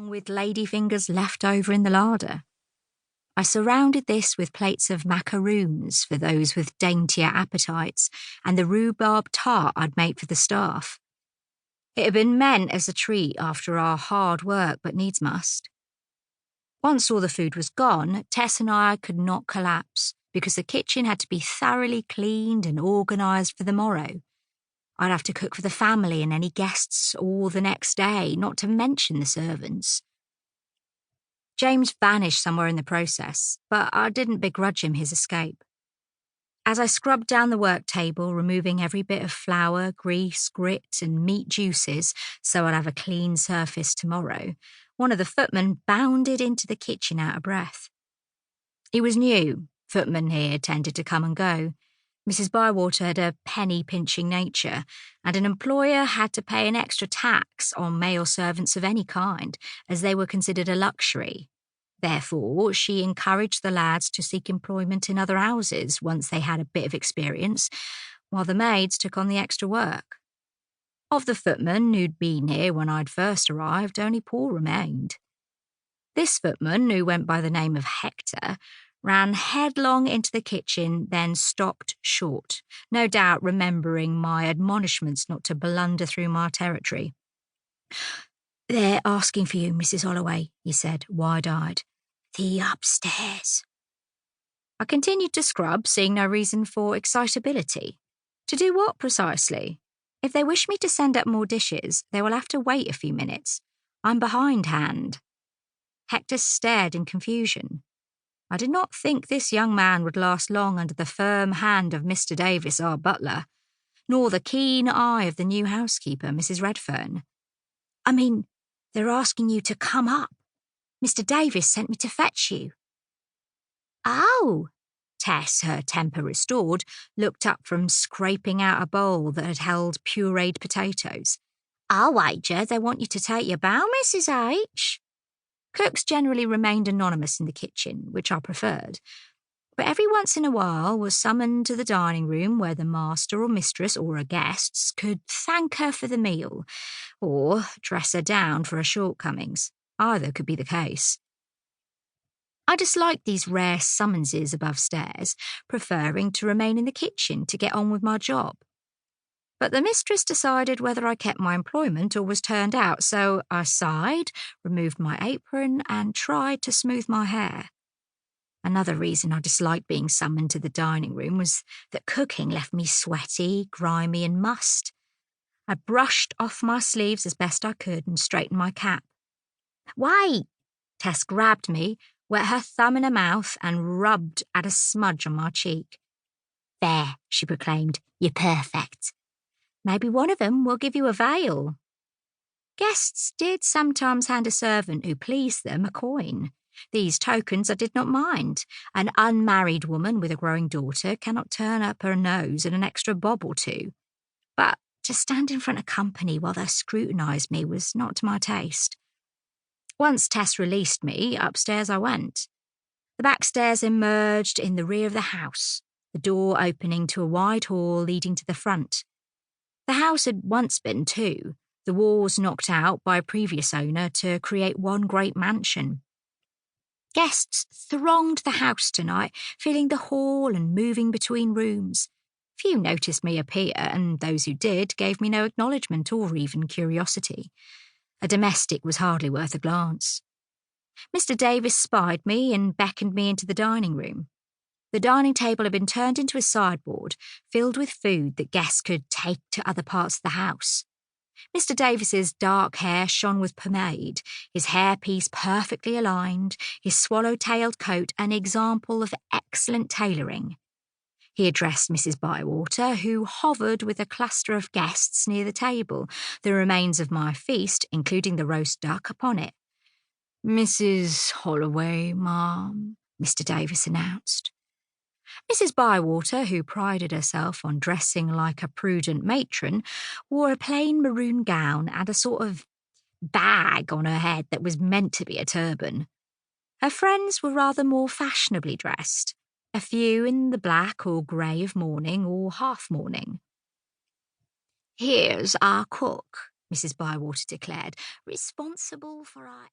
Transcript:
along with ladyfingers left over in the larder. I surrounded this with plates of macaroons for those with daintier appetites and the rhubarb tart I'd made for the staff. It had been meant as a treat after our hard work, but needs must. Once all the food was gone, Tess and I could not collapse because the kitchen had to be thoroughly cleaned and organised for the morrow. I'd have to cook for the family and any guests all the next day, not to mention the servants. James vanished somewhere in the process, but I didn't begrudge him his escape. As I scrubbed down the work table, removing every bit of flour, grease, grit, and meat juices so I'd have a clean surface tomorrow, one of the footmen bounded into the kitchen out of breath. He was new. Footmen here tended to come and go. Mrs. Bywater had a penny-pinching nature, and an employer had to pay an extra tax on male servants of any kind, as they were considered a luxury. Therefore, she encouraged the lads to seek employment in other houses once they had a bit of experience, while the maids took on the extra work. Of the footmen who'd been here when I'd first arrived, only Paul remained. This footman, who went by the name of Hector, ran headlong into the kitchen, then stopped short, no doubt remembering my admonishments not to blunder through my territory. "They're asking for you, Mrs. Holloway," he said, wide-eyed. "The upstairs." I continued to scrub, seeing no reason for excitability. To do what precisely? If they wish me to send up more dishes, they will have to wait a few minutes. I'm behindhand. Hector stared in confusion. I did not think this young man would last long under the firm hand of Mr. Davis, our butler, nor the keen eye of the new housekeeper, Mrs. Redfern. "I mean, they're asking you to come up. Mr. Davis sent me to fetch you." "Oh!" Tess, her temper restored, looked up from scraping out a bowl that had held pureed potatoes. "I'll wager they want you to take your bow, Mrs. H." Cooks generally remained anonymous in the kitchen, which I preferred, but every once in a while was summoned to the dining room where the master or mistress or her guests could thank her for the meal, or dress her down for her shortcomings. Either could be the case. I disliked these rare summonses above stairs, preferring to remain in the kitchen to get on with my job. But the mistress decided whether I kept my employment or was turned out, so I sighed, removed my apron, and tried to smooth my hair. Another reason I disliked being summoned to the dining room was that cooking left me sweaty, grimy, and mussed. I brushed off my sleeves as best I could and straightened my cap. "Wait!" Tess grabbed me, wet her thumb in her mouth, and rubbed at a smudge on my cheek. "There," she proclaimed, "you're perfect. Maybe one of them will give you a veil." Guests did sometimes hand a servant who pleased them a coin. These tokens I did not mind. An unmarried woman with a growing daughter cannot turn up her nose at an extra bob or two. But to stand in front of company while they scrutinised me was not to my taste. Once Tess released me, upstairs I went. The back stairs emerged in the rear of the house, the door opening to a wide hall leading to the front. The house had once been two, the walls knocked out by a previous owner to create one great mansion. Guests thronged the house tonight, filling the hall and moving between rooms. Few noticed me appear, and those who did gave me no acknowledgement or even curiosity. A domestic was hardly worth a glance. Mr. Davis spied me and beckoned me into the dining room. The dining table had been turned into a sideboard, filled with food that guests could take to other parts of the house. Mr. Davis's dark hair shone with pomade, his hairpiece perfectly aligned, his swallow-tailed coat an example of excellent tailoring. He addressed Mrs. Bywater, who hovered with a cluster of guests near the table, the remains of my feast, including the roast duck, upon it. "Mrs. Holloway, ma'am," Mr. Davis announced. Mrs. Bywater, who prided herself on dressing like a prudent matron, wore a plain maroon gown and a sort of bag on her head that was meant to be a turban. Her friends were rather more fashionably dressed, a few in the black or grey of mourning or half-mourning. "Here's our cook," Mrs. Bywater declared, "responsible for our..."